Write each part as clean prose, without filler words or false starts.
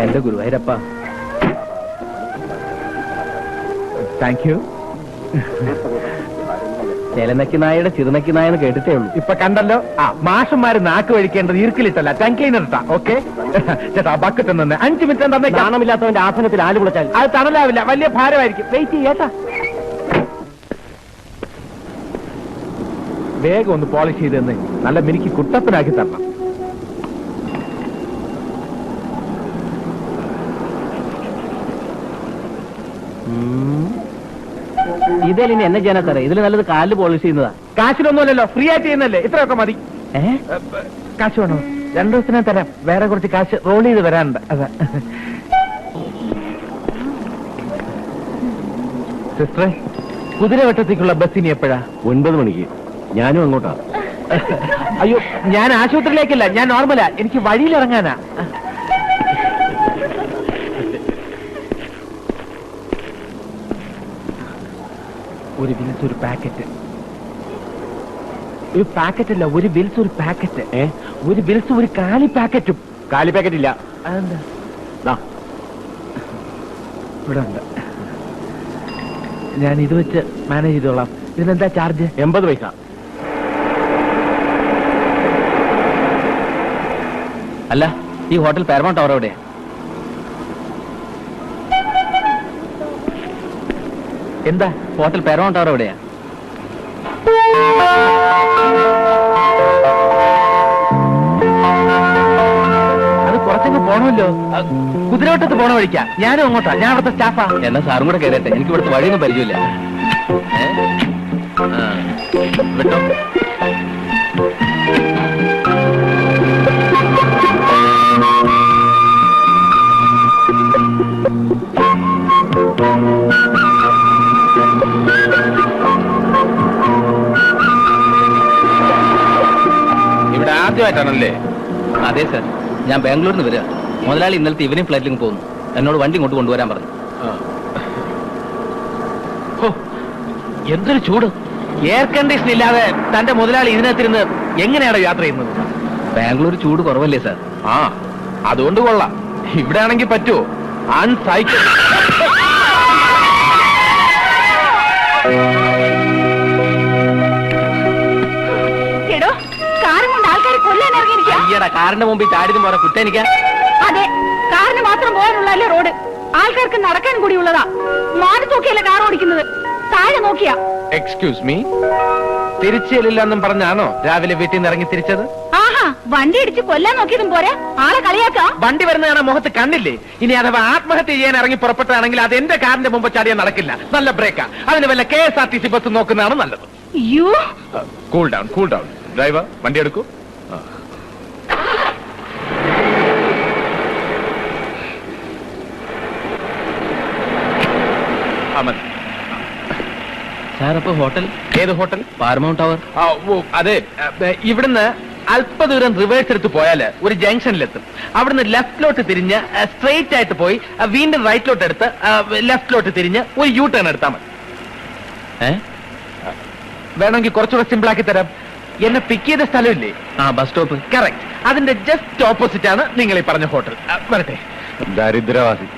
എന്റെ ഗുരുവായൂരപ്പ. Thank you. ചേലനക്കി നായയുടെ ചിറുനക്കി നായെന്ന് കേട്ടിട്ടേ ഉള്ളൂ. ഇപ്പൊ കണ്ടല്ലോ. മാഷന്മാര് നാക്ക് കഴിക്കേണ്ടത് ഈർക്കിലിട്ടല്ല, ടങ് ക്ലീനർ ഇട്ടാ. ഓക്കെ ചേട്ടാ, ബക്കറ്റ് നിന്ന് 5 മിനിറ്റ് തന്നെ. കാണമില്ലാത്തവന്റെ ആസനത്തിൽ ആല് വിളിച്ചാൽ അത് തണലാവില്ല, വലിയ ഭാരമായിരിക്കും. വെയിറ്റ് ചെയ്യേട്ടാ. വേഗം ഒന്ന് പോളിഷ് ചെയ്തെന്ന് നല്ല മിനിക്ക് കുട്ടപ്പനാക്കി തരണം. ഇതിൽ ഇനി എന്നെ ചെയ്യാനാ സാറേ? ഇതിൽ നല്ലത് കാലിൽ പോളിഷ് ചെയ്യുന്നതാ. കാശിനൊന്നുമല്ലല്ലോ, ഫ്രീ ആയിട്ട് ചെയ്യുന്നല്ലേ. ഇത്രയൊക്കെ മതി. കാശ് വേണോ? 2 ദിവസത്തിനെ തരാം. വേറെ കുറച്ച് കാശ് റോൾ ചെയ്ത് വരാനുണ്ട്. അതാ സിസ്റ്ററെ, കുതിരവട്ടത്തേക്കുള്ള ബസ് ഇനി എപ്പോഴാ? 9 മണിക്ക്. ഞാനും അങ്ങോട്ടാ. അയ്യോ, ഞാൻ ആശുപത്രിയിലേക്കല്ല, ഞാൻ നോർമലാ. എനിക്ക് വഴിയിലിറങ്ങാനാ. ഒരു വിൽസ് ഒരു പാക്കറ്റ്. ഒരു പാക്കറ്റ് അല്ല, ഒരു വിൽസ് ഒരു പാക്കറ്റ്. ഒരു വിൽസ് ഒരു കാലി പാക്കറ്റും. കാലി പാക്കറ്റ് ഇല്ല. അതെന്താ? ഇവിടെ ഉണ്ട്. ഞാൻ ഇത് വെച്ച് മാനേജ് ചെയ്തോളാം. ഇതിനെന്താ ചാർജ്? 80 പൈസ. അല്ല, ഈ ഹോട്ടൽ പാരമൗണ്ട് ടവർ എവിടെയാ? എന്താ ഹോട്ടൽ പാരമൗണ്ട് ടവർ എവിടെയാ? അത് കുറച്ചങ്ങ് പോണമല്ലോ. കുതിരവട്ടത്ത് പോണ വഴിക്കാ. ഞാനും അങ്ങോട്ടാ. ഞാൻ അവിടുത്തെ സ്റ്റാഫാ. എന്നാ സാറും കൂടെ കയറട്ടെ. എനിക്ക് ഇവിടുത്തെ വഴിയൊന്നും പരിചയമില്ല. വിട്ടോ. ഇവിടെ ആദ്യമായിട്ടാണല്ലേ? അതെ സർ, ഞാൻ ബാംഗ്ലൂരിൽ നിന്ന് വരിക. മുതലാളി ഇന്നലത്തെ ഈവനിങ് ഫ്ലൈറ്റിലേക്ക് പോകുന്നു. എന്നോട് വണ്ടി ഇങ്ങോട്ട് കൊണ്ടുവരാൻ പറഞ്ഞു. എന്തൊരു ചൂട്! എയർ കണ്ടീഷൻ ഇല്ലാതെ തന്റെ മുതലാളി ഇതിനകത്തിരുന്ന് എങ്ങനെയാണ് യാത്ര ചെയ്യുന്നത്? ബാംഗ്ലൂർ ചൂട് കുറവല്ലേ സാർ? അതുകൊണ്ട് കൊള്ളാം. ഇവിടെ ആണെങ്കിൽ പറ്റുമോ? അൺസൈക്കിൾ. കാറിന്റെ മുമ്പിൽ ചാടിയതും പോലെ കുറ്റനിക്കാൻ. അതെ, കാറിന് മാത്രം പോകാനുള്ളതല്ലേ റോഡ്. ആൾക്കാർക്ക് നടക്കാൻ കൂടിയുള്ളതാ. മാറി നോക്കിയല്ലേ കാർ ഓടിക്കുന്നത്. താഴെ നോക്കിയാ. എക്സ്ക്യൂസ് മീ, തിരിച്ചില്ലെന്നും പറഞ്ഞാണോ രാവിലെ വീട്ടിൽ നിന്ന് ഇറങ്ങി തിരിച്ചത്? ആഹാ, വണ്ടി ഇടിച്ച് കൊല്ലാൻ നോക്കിയതും പോരെ, ആളെ കളിയാക്കാം. വണ്ടി വരുന്നതാണ് മുഖത്ത് കണ്ണില്ലേ? ഇനി അഥവാ ആത്മഹത്യ ചെയ്യാൻ ഇറങ്ങി പുറപ്പെട്ടാണെങ്കിൽ അത് എന്റെ കാറിന്റെ മുമ്പ് ചാടിയാൽ നടക്കില്ല. നല്ല ബ്രേക്കാ. അതിന് വല്ല KSRTC ബസ് നോക്കുന്നതാണ് നല്ലത്. അയ്യോ, cool down, cool down. Driver, വണ്ടി എടുക്കൂ. സാർ, അപ്പൊ ഹോട്ടൽ ഏത് ഹോട്ടൽ? Paramount tower. അതെ, ഇവിടുന്ന് അല്പദൂരം റിവേഴ്സ് എടുത്ത് പോയാൽ ഒരു ജംഗ്ഷനിലെത്തും. അവിടുന്ന് ലെഫ്റ്റിലോട്ട് തിരിഞ്ഞ് സ്ട്രെയിറ്റ് ആയിട്ട് പോയി വീണ്ടും റൈറ്റിലോട്ട് എടുത്ത് ലെഫ്റ്റിലോട്ട് തിരിഞ്ഞ് ഒരു യു ടേൺ എടുത്താൽ മതി. വേണമെങ്കിൽ കുറച്ചുകൂടെ സിമ്പിൾ ആക്കി തരാം. എന്നെ പിക്ക് ചെയ്ത സ്ഥലമില്ലേ? Bus stop. കറക്റ്റ്. അതിന്റെ ജസ്റ്റ് ഓപ്പോസിറ്റ് ആണ് നിങ്ങൾ ഈ പറഞ്ഞ ഹോട്ടൽ. വരട്ടെ. ദരിദ്രവാസി.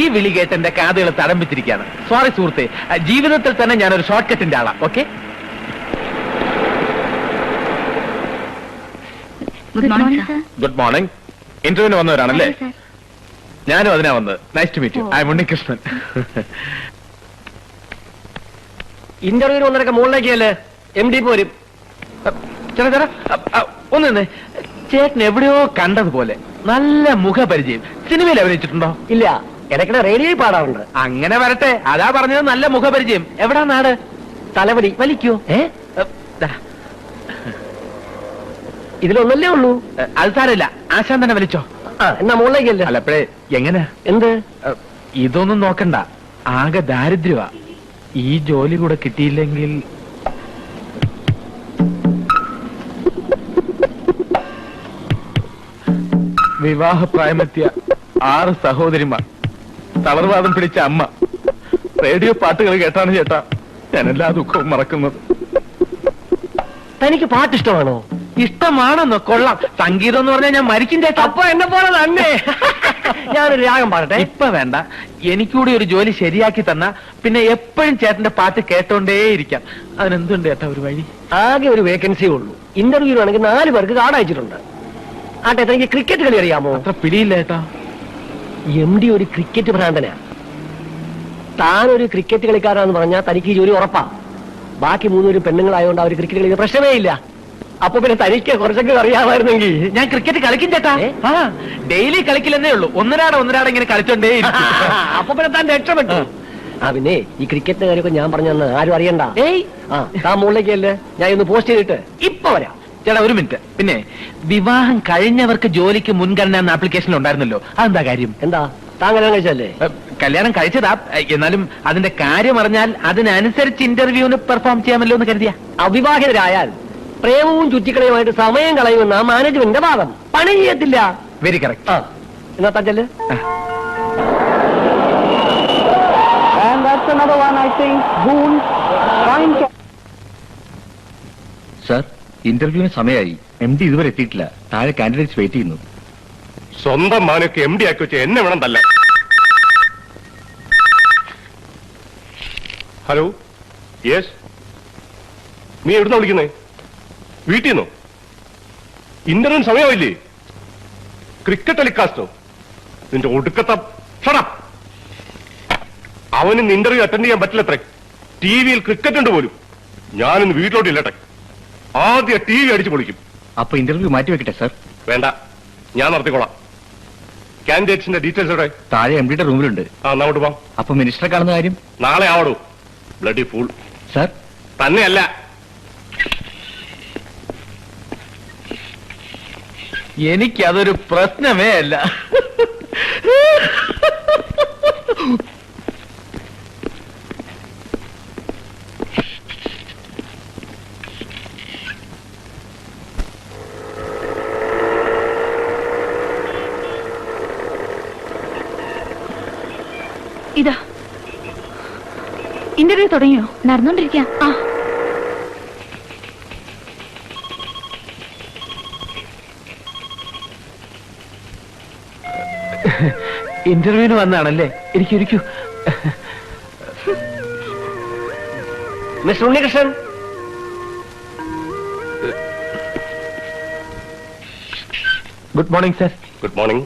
ഈ വിളി കേട്ട് എന്റെ കാതുകൾ തടംപിച്ചിരിക്കുകയാണ്. സോറി സുഹൃത്തെ, ജീവിതത്തിൽ തന്നെ ഞാനൊരു ഷോർട്ട് കട്ടിന്റെ ആളാ. ഓക്കെ. Good morning. ഇന്റർവ്യൂവിന് വന്നവരാണല്ലേ? ഞാനും അതിനാ വന്നത്. Nice to meet you. I'm Unnikrishnan. ഇന്റർവ്യൂവിന് വന്നവരൊക്കെ മുകളിലേക്കല്ലേ? MD പോരും. ചേട്ടാ ചേട്ടാ, ഒന്ന് നിന്നേ. ചേട്ടൻ എവിടെയോ കണ്ടതുപോലെ നല്ല മുഖപരിചയം. സിനിമയിൽ അഭിനയിച്ചിട്ടുണ്ടോ? ഇല്ല, ഇടയ്ക്കിടെ റേഡിയോയിൽ പാടാറുണ്ട്. അങ്ങനെ വരട്ടെ. അതാ പറഞ്ഞത് നല്ല മുഖപരിചയം. എവിടാ നാട്? തലവലി. വലിക്കോ? ഇതിലൊന്നല്ലേ ഉള്ളൂ. അത് സാരമില്ല, ആശാൻ തന്നെ വലിച്ചോ. എന്നാ മുകളിലേക്കല്ലേ? അല്ലപ്പോഴേ എങ്ങനെ? എന്ത്? ഇതൊന്നും നോക്കണ്ട. ആകെ ദാരിദ്ര്യമാ. ഈ ജോലി കൂടെ കിട്ടിയില്ലെങ്കിൽ വിവാഹപ്രായമെത്തിയ 6 സഹോദരിമാർ, തളർവാദം പിടിച്ച അമ്മ, റേഡിയോ പാട്ടുകൾ കേട്ടാണ് ചേട്ടാ ഞാൻ എല്ലാ ദുഃഖവും മറക്കുന്നത്. തനിക്ക് പാട്ടിഷ്ടമാണോ? ഇഷ്ടമാണെന്നോ? കൊള്ളാം. സംഗീതം എന്ന് പറഞ്ഞാൽ ഞാൻ മരിക്കും ചേട്ടാ. അപ്പൊ എന്നെ പോലെ തന്നെ. ഞാനൊരു രാഗം പാടട്ടെ. ഇപ്പൊ വേണ്ട, എനിക്കൂടി ഒരു ജോലി ശരിയാക്കി തന്ന പിന്നെ എപ്പോഴും ചേട്ടന്റെ പാട്ട് കേട്ടോണ്ടേയിരിക്കാം. അതിനെന്തുണ്ട് ചേട്ടാ ഒരു വഴി? ആകെ ഒരു വേക്കൻസി ഉള്ളൂ. ഇന്റർവ്യൂ ആണെങ്കിൽ 4 പേർക്ക് കാർഡ് അയച്ചിട്ടുണ്ട്. ആട്ടെ, എനിക്ക് ക്രിക്കറ്റ് കളി അറിയാമോ? അത്ര പിടിയില്ല ചേട്ടാ. MD ഒരു ക്രിക്കറ്റ് ഭ്രാന്തനാ. താനൊരു ക്രിക്കറ്റ് കളിക്കാരാന്ന് പറഞ്ഞാൽ തനിക്ക് ഈ ജോലി ഉറപ്പാ. ബാക്കി 3 പേരും പെണ്ണുങ്ങളായതുകൊണ്ട് അവർ ക്രിക്കറ്റ് കളിക്കുന്ന പ്രശ്നമേ ഇല്ല. അപ്പൊ പിന്നെ തനിക്ക് കുറച്ചൊക്കെ അറിയാമായിരുന്നെങ്കിൽ. ഞാൻ ക്രിക്കറ്റ് കളിക്കും ചേട്ടാ. ആ ഡെയിലി കളിക്കില്ലെന്നേ ഉള്ളൂ. ഒന്നരാടെ ഇങ്ങനെ കളിച്ചോണ്ടേ. അപ്പൊ പിന്നെ താൻ രക്ഷപ്പെട്ടു. പിന്നെ ഈ ക്രിക്കറ്റിന്റെ കാര്യമൊക്കെ ഞാൻ പറഞ്ഞെന്ന് ആരും അറിയണ്ട. താൻ മുകളിലേക്കല്ലേ, ഞാൻ ഇന്ന് പോസ്റ്റ് ചെയ്തിട്ട് ഇപ്പൊ വരാം. ചേട്ടാ ഒരു മിനിറ്റ്. പിന്നെ വിവാഹം കഴിഞ്ഞവർക്ക് ജോലിക്ക് മുൻഗണന എന്ന ആപ്ലിക്കേഷനിൽ ഉണ്ടായിരുന്നല്ലോ, അതെന്താ കാര്യം? എന്താ താൻ കല്യാണം കഴിച്ചല്ലേ? കല്യാണം കഴിച്ചതാ, എന്നാലും അതിന്റെ കാര്യം അറിഞ്ഞാൽ അതിനനുസരിച്ച് ഇന്റർവ്യൂവിന് പെർഫോം ചെയ്യാമല്ലോ എന്ന് കരുതിയാ. അവിവാഹിതരായാൽ പ്രേമവും ചുറ്റിക്കളയുമായിട്ട് സമയം കളയുമെന്ന മാനേജ്മെന്റിന്റെ വാദം. പണി ചെയ്യത്തില്ല. Very correct. എന്നാ തച്ചല്. സർ, ഇന്റർവ്യൂവിന് സമയമായി. MD ഇതുവരെ എത്തിയിട്ടില്ല. താഴെ കാൻഡിഡേറ്റ്സ് വെയിറ്റ് ചെയ്യുന്നു. സ്വന്തം മാനൊക്കെ MD ആക്കി വെച്ച് എന്നെ വേണം തല്ല. Hello, yes. നീ എവിടുന്ന വിളിക്കുന്നേ? വീട്ടിൽ നിന്നോ? ഇന്റർവ്യൂവിന് സമയമായില്ലേ? ക്രിക്കറ്റ് ടെലികാസ്റ്റോ? നിന്റെ ഒടുക്കത്ത അവന് ഇന്റർവ്യൂ അറ്റൻഡ് ചെയ്യാൻ പറ്റില്ലത്രേ. TV-യിൽ ക്രിക്കറ്റ് ഉണ്ട് പോലും. ഞാനിന്ന് വീട്ടിലോട്ടില്ലട്ടെ. ആദ്യം TV അടിച്ചു പൊളിക്കും. അപ്പൊ ഇന്റർവ്യൂ മാറ്റി വെക്കട്ടെ സർ? വേണ്ട, ഞാൻ നടത്തിക്കോളാം. കാൻഡിഡേറ്റ്സിന്റെ ഡീറ്റെയിൽസ് എവിടെ? താഴെ MD-യുടെ റൂമിലുണ്ട്. അങ്ങോട്ട് പോവാം. അപ്പൊ മിനിസ്റ്ററെ കാണുന്ന കാര്യം? നാളെ ആവടൂ. Bloody fool. സർ, തന്നെയല്ല. എനിക്കതൊരു പ്രശ്നമേ അല്ല. ഇതാ ഇന്റർവ്യൂ തുടങ്ങിയോ? നടന്നോണ്ടിരിക്കാം. ഇന്റർവ്യൂവിന് വന്നാണല്ലേ? ഇരിക്കൂ. Mister Unnikrishnan. Good morning sir. Good morning.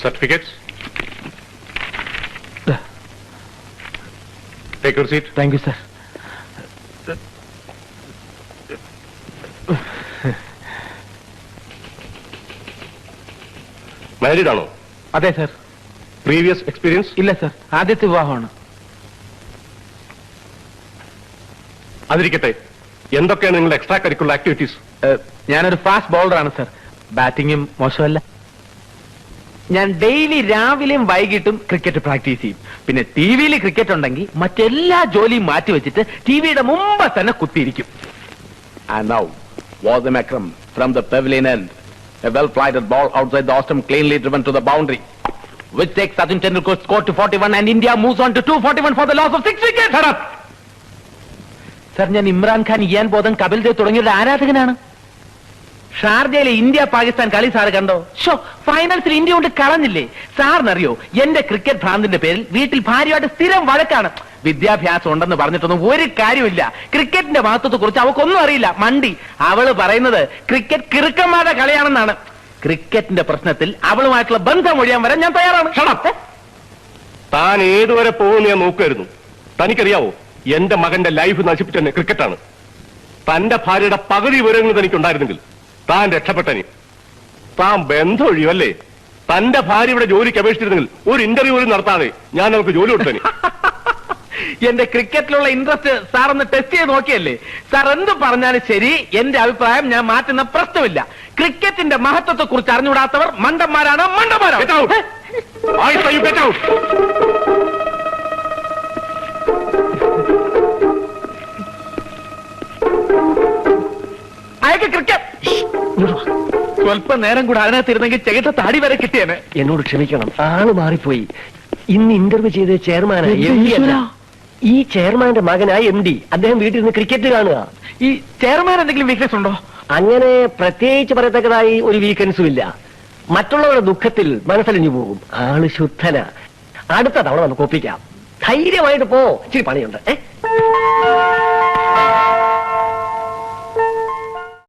Certificates. Take your seat. Thank you sir. Married ആണോ? അതെ സർ. Previous experience? ഇല്ല സർ, ആദ്യത്തെ വിവാഹമാണ്. അതിരിക്കട്ടെ, എന്തൊക്കെയാണ് നിങ്ങളുടെ എക്സ്ട്രാ കരിക്കുലർ ആക്ടിവിറ്റീസ്? ഞാനൊരു ഫാസ്റ്റ് ബൗളറാണ് സർ. ബാറ്റിംഗും മോശമല്ല. ഞാൻ ഡെയിലി രാവിലെയും വൈകിട്ടും ക്രിക്കറ്റ് പ്രാക്ടീസ് ചെയ്യും. പിന്നെ TV-യിൽ ക്രിക്കറ്റ് ഉണ്ടെങ്കിൽ മറ്റെല്ലാ ജോലിയും മാറ്റി വെച്ചിട്ട് TV-യുടെ മുമ്പ് തന്നെ കുത്തിയിരിക്കും. And now was the Makram from the pavilion end. A well-flighted ball outside the Ostrom cleanly driven to the boundary, which takes Sachin Tendulkar's score to 41 and India moves on to 241 for the loss of 6 wickets. Shut up! Sir, ഞാൻ Imran Khan, Ian Bodhan, Kapil Dev തുടങ്ങിയവരുടെ ആരാധകനാണ്. ഷാർജയിലെ India Pakistan കളി sir കണ്ടോ? ഫൈനൽസിൽ India കൊണ്ട് കളഞ്ഞില്ലേ? സാറിനറിയോ, എന്റെ cricket ഭ്രാന്തിന്റെ പേരിൽ വീട്ടിൽ ഭാര്യയായിട്ട് സ്ഥിരം വഴക്കാണ്. വിദ്യാഭ്യാസം ഉണ്ടെന്ന് പറഞ്ഞിട്ടൊന്നും ഒരു കാര്യമില്ല. ക്രിക്കറ്റിന്റെ മഹത്വത്തെ കുറിച്ച് അവക്കൊന്നും അറിയില്ല. മണ്ടി. അവള് പറയുന്നത് ക്രിക്കറ്റ് കിറുക്കന്മാരുടെ കളിയാണെന്നാണ്. ക്രിക്കറ്റിന്റെ പ്രശ്നത്തിൽ അവളുമായിട്ടുള്ള ബന്ധം ഒഴിയാൻ വരാൻ ഞാൻ തയ്യാറാണ്. താൻ ഏതുവരെ പോകുമെന്ന് ഞാൻ നോക്കുമായിരുന്നു. തനിക്കറിയാവോ, എന്റെ മകന്റെ ലൈഫ് നശിപ്പിച്ചെന്നെ ക്രിക്കറ്റാണ്. തന്റെ ഭാര്യയുടെ പകുതി വിവരങ്ങൾ തനിക്കുണ്ടായിരുന്നെങ്കിൽ താൻ രക്ഷപ്പെട്ടനി. താൻ ബന്ധം ഒഴിയുമല്ലേ? തന്റെ ഭാര്യ ഇവിടെ ജോലിക്ക് അപേക്ഷിച്ചിരുന്നെങ്കിൽ ഒരു ഇന്റർവ്യൂ പോലും നടത്താതെ ഞാൻ നമുക്ക് ജോലി കൊടുത്തനി. എന്റെ ക്രിക്കറ്റിലുള്ള ഇൻട്രസ്റ്റ് സാർ ഒന്ന് ടെസ്റ്റ് ചെയ്ത് നോക്കിയല്ലേ? സാർ എന്ത് പറഞ്ഞാലും ശരി, എന്റെ അഭിപ്രായം ഞാൻ മാറ്റുന്ന പ്രശ്നമില്ല. ക്രിക്കറ്റിന്റെ മഹത്വത്തെ കുറിച്ച് അറിഞ്ഞുകൂടാത്തവർ മണ്ടന്മാരാണ്. അയക്ക് ക്രിക്കറ്റ്. സ്വല്പം നേരം കൂടെ അതിനകത്തിരുന്നെങ്കിൽ ചെകിട്ട താടി വരെ കിട്ടിയേനെ. എന്നോട് ക്ഷമിക്കണം, ആള് മാറിപ്പോയി. ഇന്ന് ഇന്റർവ്യൂ ചെയ്ത ചെയർമാനാണ്. ഈ ചെയർമാന്റെ മകനായ MD. അദ്ദേഹം വീട്ടിൽ നിന്ന് ക്രിക്കറ്റ് കാണുക. ഈ ചെയർമാൻ എന്തെങ്കിലും വീക്ക്നെസ് ഉണ്ടോ? അങ്ങനെ പ്രത്യേകിച്ച് പറയത്തക്കതായി ഒരു വീക്കൻസും ഇല്ല. മറ്റുള്ളവരുടെ ദുഃഖത്തിൽ മനസ്സലിഞ്ഞു പോകും. ആള് ശുദ്ധന. അടുത്ത തവണ നമുക്ക് ഒപ്പിക്കാം. ധൈര്യമായിട്ട് പോ. ഇച്ചിരി പണിയുണ്ട്.